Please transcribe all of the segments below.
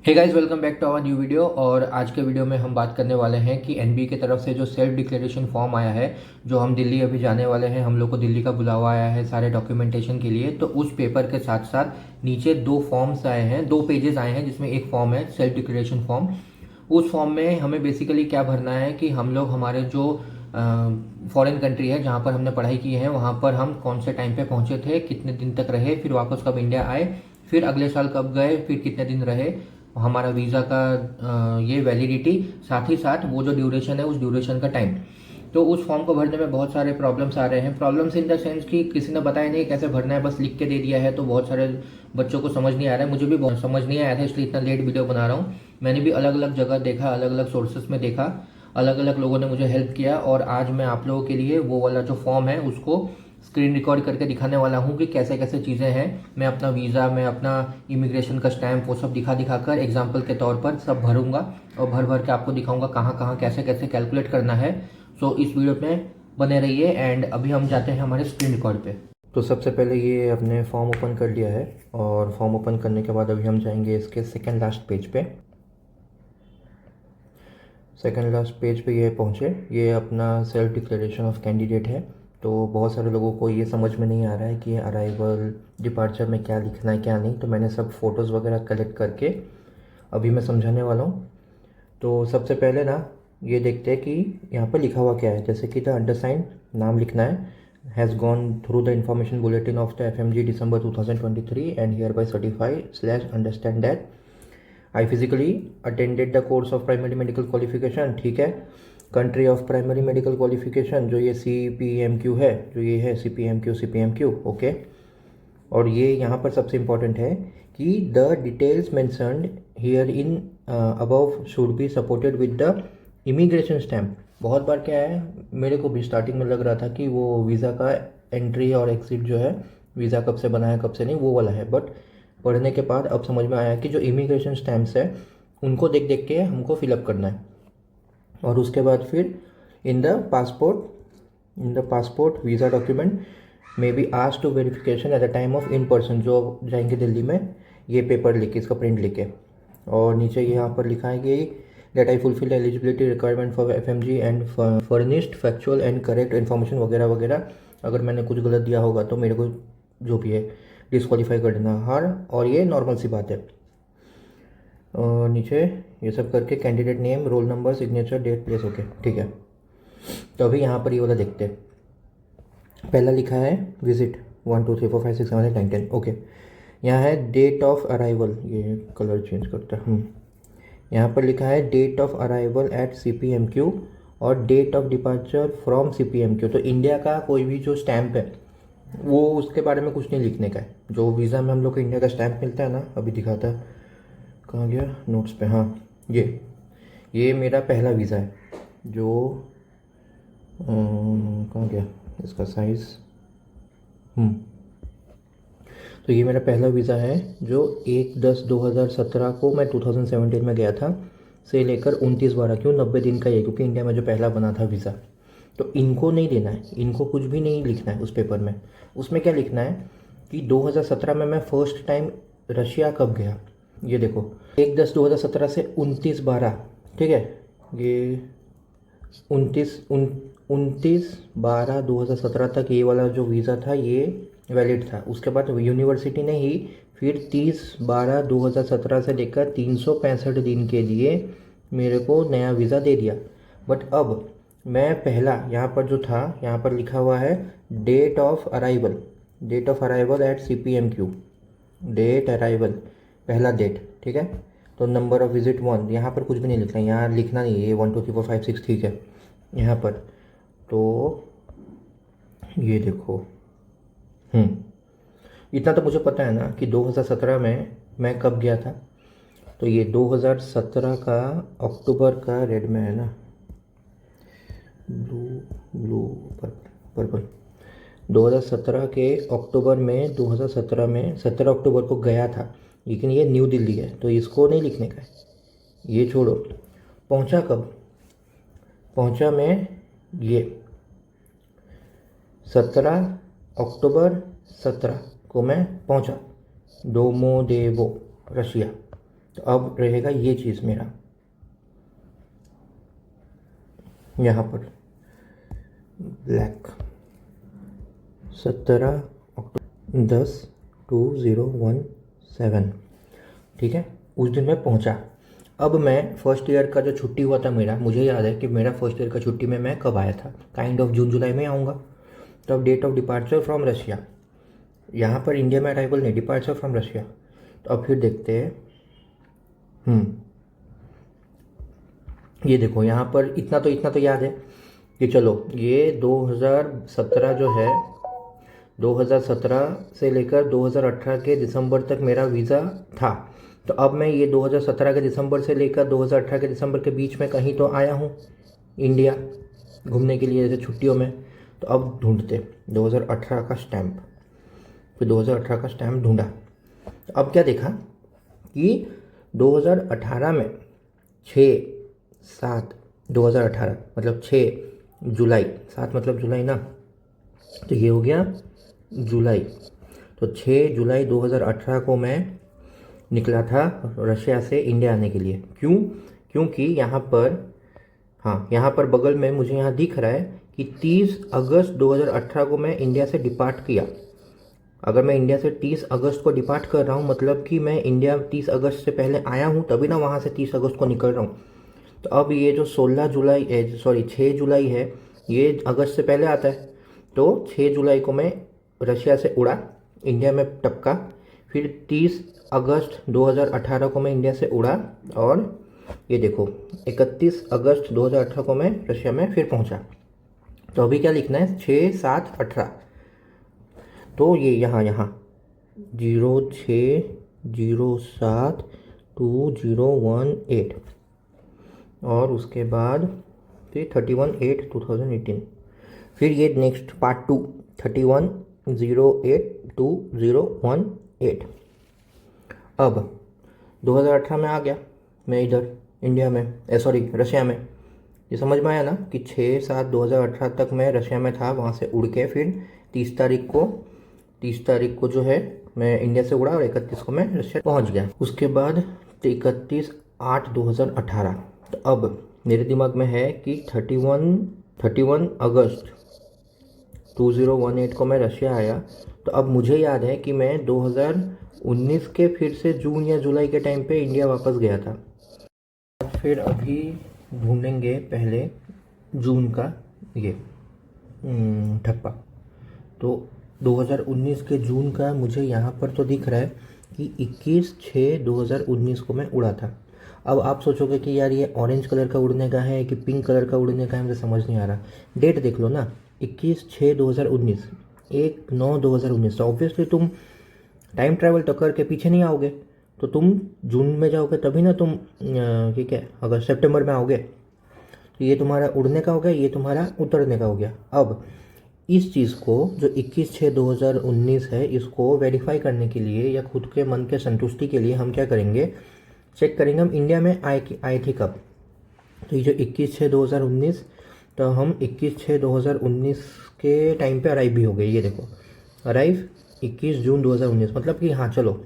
Hey guys, welcome back to our new video. और आज के वीडियो में हम बात करने वाले हैं कि एनबीए की तरफ से जो सेल्फ डिक्लेरेशन फॉर्म आया है, जो हम दिल्ली अभी जाने वाले हैं, हम लोग को दिल्ली का बुलावा आया है सारे डॉक्यूमेंटेशन के लिए। तो उस पेपर के साथ साथ नीचे दो फॉर्म्स आए हैं, दो पेजेस आए हैं, जिसमें एक फॉर्म है सेल्फ डिक्लेरेशन फॉर्म। उस फॉर्म में हमें बेसिकली क्या भरना है कि हम लोग हमारे जो फॉरेन कंट्री है जहाँ पर हमने पढ़ाई की है, वहाँ पर हम कौन से टाइम पे पहुँचे थे, कितने दिन तक रहे, फिर वापस कब इंडिया आए, फिर अगले साल कब गए, फिर कितने दिन रहे, हमारा वीज़ा का ये वैलिडिटी, साथ ही साथ वो जो ड्यूरेशन है उस ड्यूरेशन का टाइम। तो उस फॉर्म को भरने में बहुत सारे प्रॉब्लम्स आ रहे हैं। प्रॉब्लम्स इन द सेंस कि किसी ने बताया नहीं कैसे भरना है, बस लिख के दे दिया है, तो बहुत सारे बच्चों को समझ नहीं आ रहा है। मुझे भी बहुत समझ नहीं आया था, इसलिए इतना लेट वीडियो बना रहा हूँ। मैंने भी अलग अलग जगह देखा, अलग अलग सोर्सेस में देखा, अलग अलग लोगों ने मुझे हेल्प किया, और आज मैं आप लोगों के लिए वो वाला जो फॉर्म है उसको स्क्रीन रिकॉर्ड करके दिखाने वाला हूँ कि कैसे कैसे चीज़ें हैं। मैं अपना वीज़ा, मैं अपना इमिग्रेशन का स्टैम्प, वो सब दिखा दिखा कर एग्जाम्पल के तौर पर सब भरूंगा, और भर भर के आपको दिखाऊंगा कहाँ कहाँ कैसे कैसे कैलकुलेट करना है। सो इस वीडियो में बने रहिए। एंड अभी हम जाते हैं हमारे स्क्रीन रिकॉर्ड पे। तो सबसे पहले ये अपने फॉर्म ओपन कर लिया है, और फॉर्म ओपन करने के बाद अभी हम जाएंगे इसके सेकेंड लास्ट पेज पे। सेकेंड लास्ट पेज पे ये पहुँचे, ये अपना सेल्फ डिक्लेरेशन ऑफ कैंडिडेट है। तो बहुत सारे लोगों को ये समझ में नहीं आ रहा है कि अराइवल डिपार्चर में क्या लिखना है क्या नहीं, तो मैंने सब फ़ोटोज़ वगैरह कलेक्ट करके अभी मैं समझाने वाला हूँ। तो सबसे पहले ना ये देखते हैं कि यहाँ पर लिखा हुआ क्या है। जैसे कि द अंडरसाइंड, नाम लिखना है, has gone through the information bulletin of the FMG December 2023 and here bye certified slash understand that I physically attended the course of primary medical qualification. ठीक है, country of primary medical qualification जो ये CPMQ है, जो ये है CPMQ okay. और ये यहाँ पर सबसे इम्पॉर्टेंट है कि the details mentioned here in above should be supported with the immigration stamp. बहुत बार क्या है, मेरे को भी स्टार्टिंग में लग रहा था कि वो वीज़ा का एंट्री और एग्जिट जो है, वीज़ा कब से बना है कब से नहीं, वो वाला है। बट पढ़ने के बाद अब समझ में आया कि जो इमिग्रेशन स्टैम्प्स है उनको देख देख के हमको फिलअप करना है। और उसके बाद फिर in the passport visa document may be asked to verification at the time of in person, जो जाएंगे दिल्ली में ये पेपर लेके, इसका प्रिंट लेके। और नीचे यहाँ पर लिखा है कि that I fulfil eligibility requirement for FMG and furnished factual and correct information वगैरह वगैरह। अगर मैंने कुछ गलत दिया होगा तो मेरे को जो भी है डिस्क्वालीफाई कर देना हर, और ये नॉर्मल सी बात है। और नीचे ये सब करके candidate name, roll number, signature, date, place, okay ठीक है। तो अभी यहाँ पर ये वाला देखते हैं। पहला लिखा है विजिट 1 2 3 4 5 6 7 8 9 10 ओके। यहाँ है डेट ऑफ अराइवल, ये कलर चेंज करता है। यहाँ पर लिखा है date of arrival at CPMQ और date of departure from CPMQ। तो इंडिया का कोई भी जो स्टैंप है वो उसके बारे में कुछ नहीं लिखने का है। जो वीज़ा में हम लोग को इंडिया का स्टैंप मिलता है ना, अभी दिखाता है, कहाँ गया नोट्स पे, हाँ ये मेरा पहला वीज़ा है जो कहाँ गया इसका साइज़। तो ये मेरा पहला वीज़ा है जो 1/10/2017 को मैं 2017 में गया था, से लेकर 29/12, क्यों 90 दिन का ये, क्योंकि इंडिया में जो पहला बना था वीज़ा। तो इनको नहीं देना है, इनको कुछ भी नहीं लिखना है उस पेपर में। उसमें क्या लिखना है कि 2017 में मैं फर्स्ट टाइम रशिया कब गया, ये देखो 1/10/2017 से 29/12, ठीक है, ये 29/12/2017 तक ये वाला जो वीज़ा था ये वैलिड था। उसके बाद यूनिवर्सिटी ने ही फिर 30/12/2017 से लेकर 365 दिन के लिए मेरे को नया वीज़ा दे दिया। बट अब मैं पहला यहाँ पर जो था, यहाँ पर लिखा हुआ है date of arrival at CPMQ, date arrival, पहला डेट, ठीक है। तो नंबर ऑफ विजिट 1, यहाँ पर कुछ भी नहीं लिखना है, यहाँ लिखना नहीं है, ये 1 2 3 4 5 6, ठीक है। यहाँ पर तो ये देखो, इतना तो मुझे पता है ना कि 2017 में मैं कब गया था। तो ये 2017 का अक्टूबर का, रेड में है ना, ब्लू पर्पल 2017 के अक्टूबर में, 2017 में 17 अक्टूबर को गया था। लेकिन ये न्यू दिल्ली है तो इसको नहीं लिखने का है, ये छोड़ो। पहुंचा कब, पहुंचा मैं ये 17 अक्टूबर 17 को मैं पहुंचा डोमोदेवो रशिया। तो अब रहेगा ये चीज़ मेरा यहाँ पर ब्लैक 17 अक्टूबर 10/2017, ठीक है। उस दिन मैं पहुँचा। अब मैं फर्स्ट ईयर का जो छुट्टी हुआ था मेरा, मुझे याद है कि मेरा फर्स्ट ईयर का छुट्टी में मैं कब आया था, काइंड ऑफ जून जुलाई में आऊँगा। तो अब date of departure from Russia, यहाँ पर इंडिया में अराइवल नहीं, डिपार्चर फ्रॉम रशिया। तो अब फिर देखते हैं। ये देखो यहाँ पर इतना तो याद है कि चलो ये 2017 जो है, 2017 से लेकर 2018 के दिसंबर तक मेरा वीज़ा था। तो अब मैं ये 2017 के दिसंबर से लेकर 2018 के दिसंबर के बीच में कहीं तो आया हूँ इंडिया घूमने के लिए, जैसे छुट्टियों में। तो अब ढूंढते 2018 का स्टैम्प, फिर 2018 का स्टैम्प ढूंढा। तो अब क्या देखा कि 2018 में 6/7/2018 मतलब 6 जुलाई, 7 मतलब जुलाई ना, तो ये हो गया जुलाई। तो 6 जुलाई 2018 को मैं निकला था रशिया से इंडिया आने के लिए। क्यों? क्योंकि यहाँ पर, हाँ यहाँ पर बगल में मुझे यहाँ दिख रहा है कि 30 अगस्त 2018 को मैं इंडिया से डिपार्ट किया। अगर मैं इंडिया से 30 अगस्त को डिपार्ट कर रहा हूँ, मतलब कि मैं इंडिया 30 अगस्त से पहले आया हूँ, तभी ना वहाँ से 30 अगस्त को निकल रहा हूँ। तो अब ये जो 6 जुलाई है, ये अगस्त से पहले आता है। तो 6 जुलाई को मैं रशिया से उड़ा, इंडिया में टपका, फिर 30 अगस्त 2018 को मैं इंडिया से उड़ा, और ये देखो 31 अगस्त 2018 को मैं रशिया में फिर पहुंचा। तो अभी क्या लिखना है, 6/7/18। तो ये यहाँ 06/07/2018, और उसके बाद फिर 31/8/2018। फिर ये नेक्स्ट पार्ट 2 31/08/2018। अब 2018 में आ गया मैं इधर इंडिया में, रशिया में। ये समझ में आया ना कि 6/7/2018 तक मैं रशिया में था, वहाँ से उड़ के फिर 30 तारीख को जो है मैं इंडिया से उड़ा, और 31 को मैं रशिया पहुँच गया। उसके बाद 31/8/2018। तो अब मेरे दिमाग में है कि 31 अगस्त 2018 को मैं रशिया आया। तो अब मुझे याद है कि मैं 2019 के फिर से जून या जुलाई के टाइम पे इंडिया वापस गया था। फिर अभी ढूंढेंगे पहले जून का ये ठप्पा। तो 2019 के जून का मुझे यहाँ पर तो दिख रहा है कि 21/6/2019 को मैं उड़ा था। अब आप सोचोगे कि यार ये ऑरेंज कलर का उड़ने का है कि पिंक कलर का उड़ने का है, मुझे समझ नहीं आ रहा। डेट देख लो ना, 21/6/2019, 1/9/2019। तो ऑब्वियसली तुम टाइम ट्रैवल टक्कर के पीछे नहीं आओगे, तो तुम जून में जाओगे तभी ना तुम ठीक है अगर सितंबर में आओगे। तो ये तुम्हारा उड़ने का हो गया, ये तुम्हारा उतरने का हो गया। अब इस चीज़ को जो 21/6/2019 है, इसको वेरीफाई करने के लिए या खुद के मन के संतुष्टि के लिए हम क्या करेंगे, चेक करेंगे हम इंडिया में आए थे कब। तो ये जो 21/6/2019, तो हम 21/6/2019 के टाइम पे अराइव भी हो गए। ये देखो अराइव 21 जून 2019, मतलब कि हाँ चलो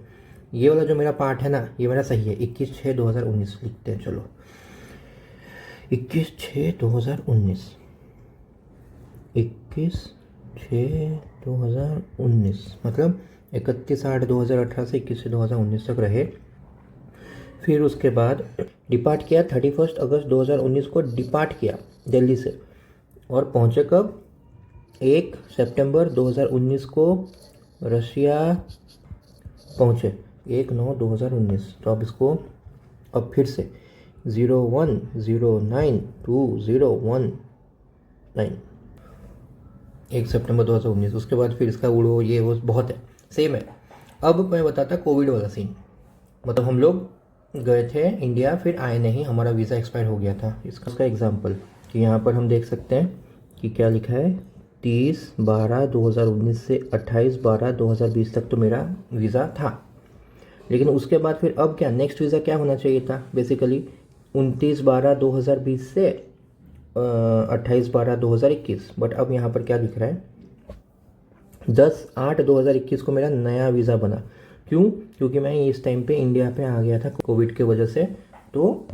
ये वाला जो मेरा पार्ट है ना, ये मेरा सही है। 21/6/2019 लिखते हैं, चलो 21/6/2019, 21/6/2019 मतलब 31/8/2018 से 21/6/2019 तक रहे। फिर उसके बाद डिपार्ट किया, 31 अगस्त 2019 को डिपार्ट किया दिल्ली से, और पहुँचे कब, 1 सितंबर 2019 को रशिया पहुँचे, 1/9/2019। तो अब इसको अब फिर से 01/09/2019, 1 सितंबर 2019। उसके बाद फिर इसका उड़ो, ये वो बहुत है, सेम है। अब मैं बताता कोविड वाला सीन। मतलब हम लोग गए थे इंडिया, फिर आए नहीं, हमारा वीज़ा एक्सपायर हो गया था। इसका एग्जांपल कि यहाँ पर हम देख सकते हैं कि क्या लिखा है, 30/12/2019 से 28/12/2020 तक तो मेरा वीज़ा था। लेकिन उसके बाद फिर अब क्या, नेक्स्ट वीज़ा क्या होना चाहिए था बेसिकली, 29/12/2020 से 28/12/2021। बट अब यहाँ पर क्या दिख रहा है, 10/8/2021 को मेरा नया वीज़ा बना। क्यों? क्योंकि मैं इस टाइम पे इंडिया पे आ गया था कोविड के वजह से, तो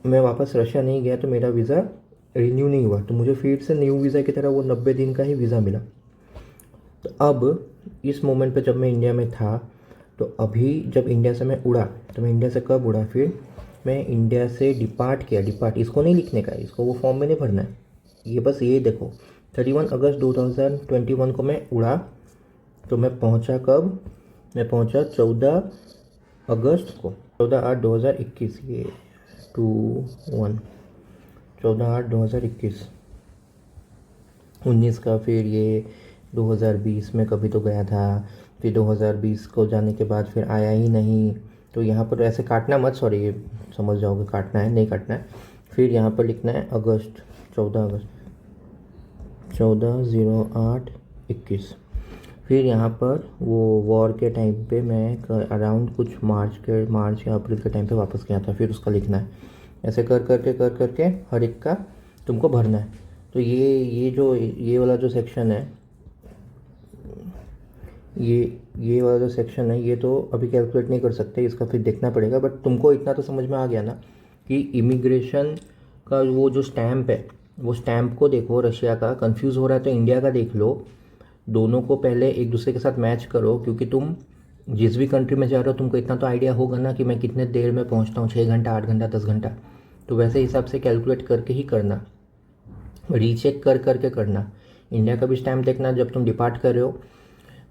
मैं वापस रशिया नहीं गया, तो मेरा वीज़ा रिन्यू नहीं हुआ, तो मुझे फिर से न्यू वीज़ा की तरह वो 90 दिन का ही वीज़ा मिला। तो अब इस मोमेंट पे जब मैं इंडिया में था, तो अभी जब इंडिया से मैं उड़ा, तो मैं इंडिया से कब उड़ा, फिर मैं इंडिया से डिपार्ट किया। डिपार्ट इसको नहीं लिखने का है, इसको वो फॉर्म में नहीं भरना है, ये बस ये देखो 31 अगस्त 2021 को मैं उड़ा। तो मैं पहुंचा कब? मैं पहुंचा 14 अगस्त को, 14/8/2021, ये 21 14/8/2021, 19 का, फिर ये 2020 में कभी तो गया था, फिर 2020 को जाने के बाद फिर आया ही नहीं। तो यहाँ पर ऐसे काटना मत, सॉरी, ये समझ जाओगे, काटना है नहीं काटना है। फिर यहाँ पर लिखना है अगस्त, 14 अगस्त, 14/08/21। फिर यहाँ पर वो वॉर के टाइम पे मैं अराउंड कुछ मार्च या अप्रैल के टाइम पे वापस गया था, फिर उसका लिखना है। ऐसे कर करके हर एक का तुमको भरना है। तो ये वाला जो सेक्शन है, ये वाला जो सेक्शन है, ये तो अभी कैलकुलेट नहीं कर सकते, इसका फिर देखना पड़ेगा। बट तुमको इतना तो समझ में आ गया ना कि इमिग्रेशन का वो जो स्टैम्प है, वो स्टैम्प को देखो, रशिया का कंफ्यूज हो रहा है तो इंडिया का देख लो। दोनों को पहले एक दूसरे के साथ मैच करो, क्योंकि तुम जिस भी कंट्री में जा रहे हो तुमको इतना तो आइडिया होगा ना कि मैं कितने देर में पहुंचता हूँ, 6 घंटा, 8 घंटा, 10 घंटा। तो वैसे हिसाब से कैलकुलेट करके ही करना, रीचेक कर करके करना। इंडिया का भी स्टैम्प देखना जब तुम डिपार्ट कर रहे हो,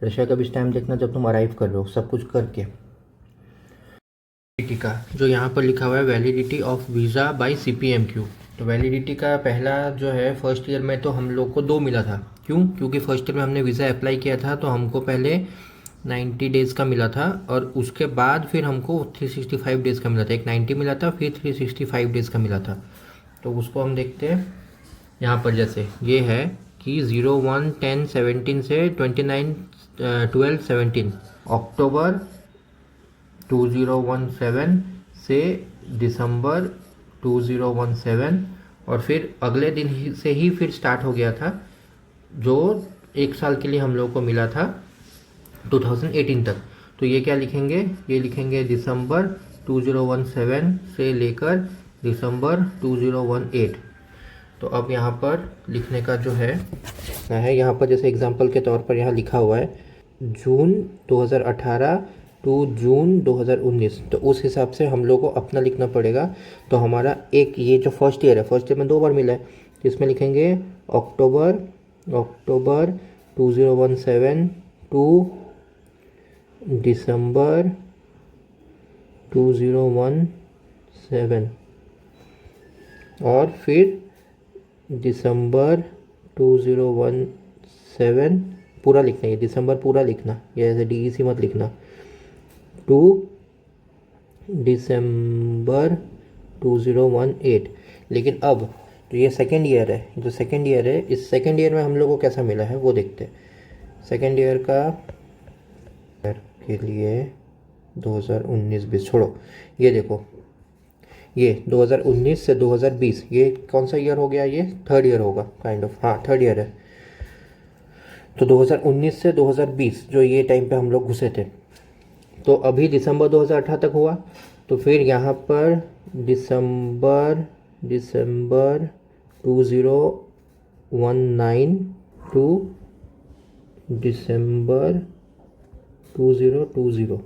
रशिया का भी स्टैम्प देखना जब तुम अराइव कर रहे हो, सब कुछ करके। वैलिडिटी का जो यहाँ पर लिखा हुआ है, validity of visa by CPMQ। तो वैलिडिटी का पहला जो है, फर्स्ट ईयर में तो हम लोग को 2 मिला था। क्यों? क्योंकि फर्स्ट ईयर में हमने वीज़ा अप्लाई किया था, तो हमको पहले 90 डेज़ का मिला था, और उसके बाद फिर हमको 365 डेज़ का मिला था। एक 90 मिला था, फिर 365 डेज़ का मिला था। तो उसको हम देखते हैं यहाँ पर। जैसे ये है कि 01/10/17 से 29/12/17, अक्टूबर 2017 से दिसंबर 2017, और फिर अगले दिन से ही फिर स्टार्ट हो गया था, जो 1 साल के लिए हम लोग को मिला था 2018 तक। तो ये क्या लिखेंगे? ये लिखेंगे दिसंबर 2017 से लेकर दिसंबर 2018। तो अब यहाँ पर लिखने का जो है यहाँ पर जैसे एग्जांपल के तौर पर यहाँ लिखा हुआ है जून 2018 टू जून 2019, तो उस हिसाब से हम लोग को अपना लिखना पड़ेगा। तो हमारा एक ये जो फर्स्ट ईयर है, फर्स्ट ईयर में 2 बार मिला है, तो इसमें लिखेंगे अक्टूबर 2017 टू दिसंबर 2017, और फिर दिसंबर 2017 पूरा लिखना है, दिसंबर पूरा लिखना, ये ऐसे DEC मत लिखना, टू दिसंबर 2018। लेकिन अब तो ये सेकेंड ईयर है, जो सेकेंड ईयर है, इस सेकेंड ईयर में हम लोग को कैसा मिला है वो देखते हैं। सेकेंड ईयर का के लिए 2019-20 छोड़ो, ये देखो, ये 2019 से 2020, ये कौन सा ईयर हो गया? ये थर्ड ईयर होगा, काइंड ऑफ, हाँ थर्ड ईयर है। तो 2019 से 2020 जो ये टाइम पे हम लोग घुसे थे, तो अभी दिसंबर 2018 तक हुआ। तो फिर यहाँ पर दिसंबर 2019 टू दिसंबर 2020,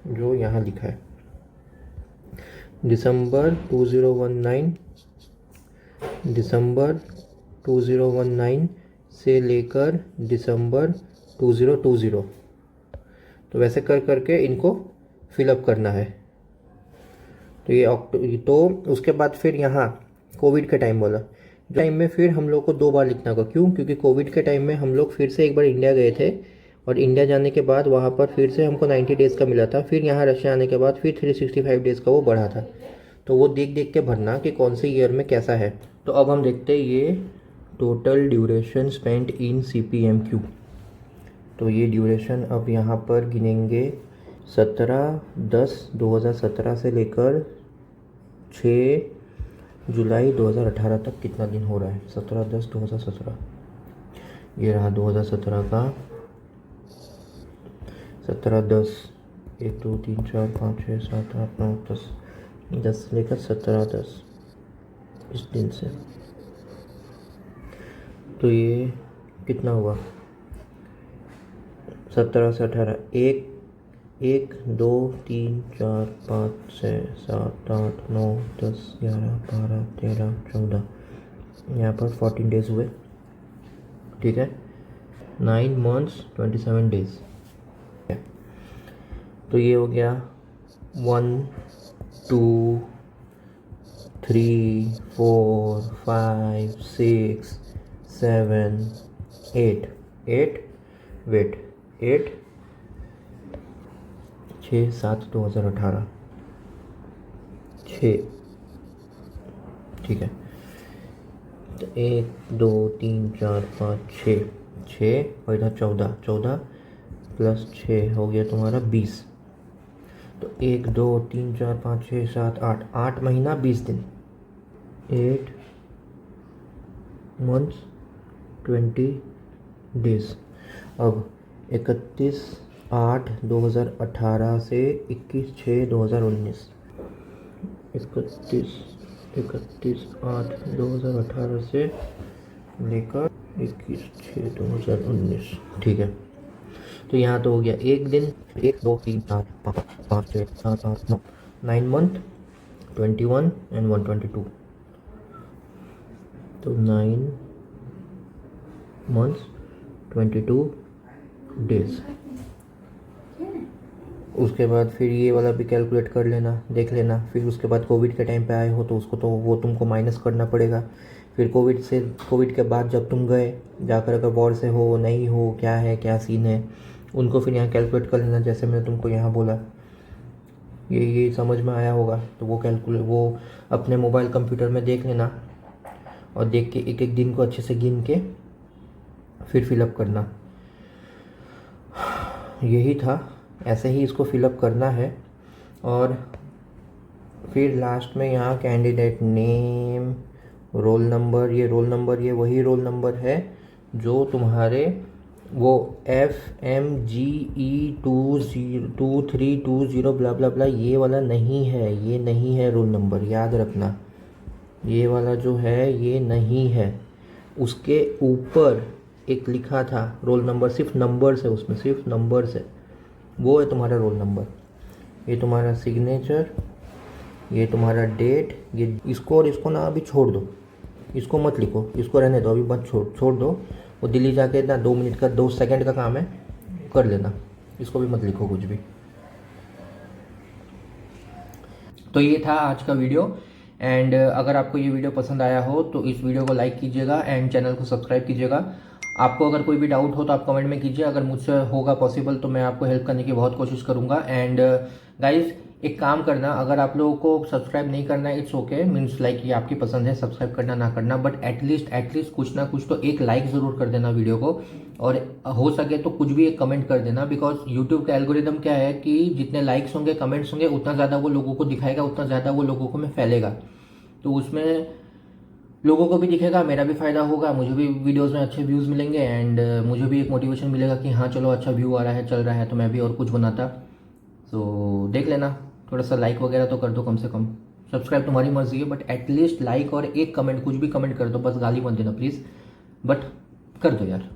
जो यहाँ लिखा है दिसंबर 2019 से लेकर दिसंबर 2020। तो वैसे कर करके इनको फिलअप करना है। तो ये तो उसके बाद फिर यहाँ कोविड के टाइम वाला टाइम में फिर हम लोग को 2 बार लिखना होगा। क्यों? क्योंकि कोविड के टाइम में हम लोग फिर से एक बार इंडिया गए थे, और इंडिया जाने के बाद वहाँ पर फिर से हमको 90 डेज़ का मिला था, फिर यहाँ रशिया आने के बाद फिर 365 डेज़ का वो बढ़ा था। तो वो देख देख के भरना कि कौन से ईयर में कैसा है। तो अब हम देखते हैं ये total duration spent in CPMQ। तो ये ड्यूरेशन अब यहाँ पर गिनेंगे 17/10/2017 से लेकर 6 जुलाई 2018 तक कितना दिन हो रहा है। 17/10/2017, ये रहा 2017 का 17/10 1 2 3 4 5 6 7 8 9 10, 10 से लेकर 17 10 इस दिन से। तो ये कितना हुआ, 17 से 18, 1 2 3 4 5 6 7 8 9 10 11 12 13 14, यहाँ पर 14 डेज हुए, ठीक है। 9 months 27 days। तो ये हो गया 1 2 3 4 5 6 7 8 8 वेट 8 6 7 2018 6, ठीक है। तो 1 2 3 4 5 6 और इधर 14 प्लस 6 हो गया तुम्हारा 20। तो 1 2 3 4 5 6 7 8 महीना 20 दिन, 8 months 20 days। अब 31/8/2018 से 21/6/2019, 31/8/2018 से लेकर 21/6/2019, ठीक है। तो यहाँ तो हो गया एक दिन, 1 2 3 4 5 5 6 7 8 9, 9 month 21 and 122। तो 9 months 22 days। उसके बाद फिर ये वाला भी कैलकुलेट कर लेना, देख लेना। फिर उसके बाद कोविड के टाइम पे आए हो तो उसको तो वो तुमको माइनस करना पड़ेगा। फिर कोविड के बाद जब तुम गए जाकर, अगर वॉर से हो नहीं हो, क्या है क्या सीन है, उनको फिर यहाँ कैलकुलेट कर लेना। जैसे मैंने तुमको यहाँ बोला, ये समझ में आया होगा तो वो अपने मोबाइल कंप्यूटर में देख लेना और देख के एक एक दिन को अच्छे से गिन के फिर फिलअप करना। यही था, ऐसे ही इसको फिलअप करना है। और फिर लास्ट में यहाँ कैंडिडेट नेम, रोल नंबर, ये वही रोल नंबर है जो तुम्हारे वो FMGE 2320 ब्ला ब्ला ब्ला, ये वाला नहीं है, ये नहीं है रोल नंबर, याद रखना। ये वाला जो है ये नहीं है। उसके ऊपर एक लिखा था रोल नंबर, सिर्फ नंबर से, उसमें सिर्फ नंबर से, वो है तुम्हारा रोल नंबर। ये तुम्हारा सिग्नेचर, ये तुम्हारा डेट, ये इसको और इसको ना अभी छोड़ दो, इसको मत लिखो, इसको रहने दो, अभी मत छोड़ दो। वो दिल्ली जाके ना 2 मिनट का 2 सेकंड का काम है, कर लेना, इसको भी मत लिखो कुछ भी। तो ये था आज का वीडियो। एंड अगर आपको ये वीडियो पसंद आया हो तो इस वीडियो को लाइक कीजिएगा एंड चैनल को सब्सक्राइब कीजिएगा। आपको अगर कोई भी डाउट हो तो आप कमेंट में कीजिए, अगर मुझसे होगा पॉसिबल तो मैं आपको हेल्प करने की बहुत कोशिश करूंगा। एंड गाइज एक काम करना, अगर आप लोगों को सब्सक्राइब नहीं करना है, इट्स ओके, मीन्स लाइक ये आपकी पसंद है, सब्सक्राइब करना ना करना, बट एटलीस्ट कुछ ना कुछ तो एक लाइक ज़रूर कर देना वीडियो को, और हो सके तो कुछ भी एक कमेंट कर देना। बिकॉज यूट्यूब का एल्गोरिदम क्या है कि जितने लाइक्स होंगे, कमेंट्स होंगे, उतना ज़्यादा वो लोगों को दिखाएगा, उतना ज़्यादा वो लोगों को में फैलेगा, तो उसमें लोगों को भी दिखेगा, मेरा भी फ़ायदा होगा, मुझे भी वीडियोस में अच्छे व्यूज़ मिलेंगे एंड मुझे भी एक मोटिवेशन मिलेगा कि हाँ चलो अच्छा व्यू आ रहा है, चल रहा है, तो मैं भी और कुछ बनाता। तो देख लेना, थोड़ा सा लाइक वगैरह तो कर दो, कम से कम सब्सक्राइब तुम्हारी मर्जी है, बट एटलीस्ट लाइक और एक कमेंट, कुछ भी कमेंट कर दो, बस गाली मत देना प्लीज़, बट कर दो यार।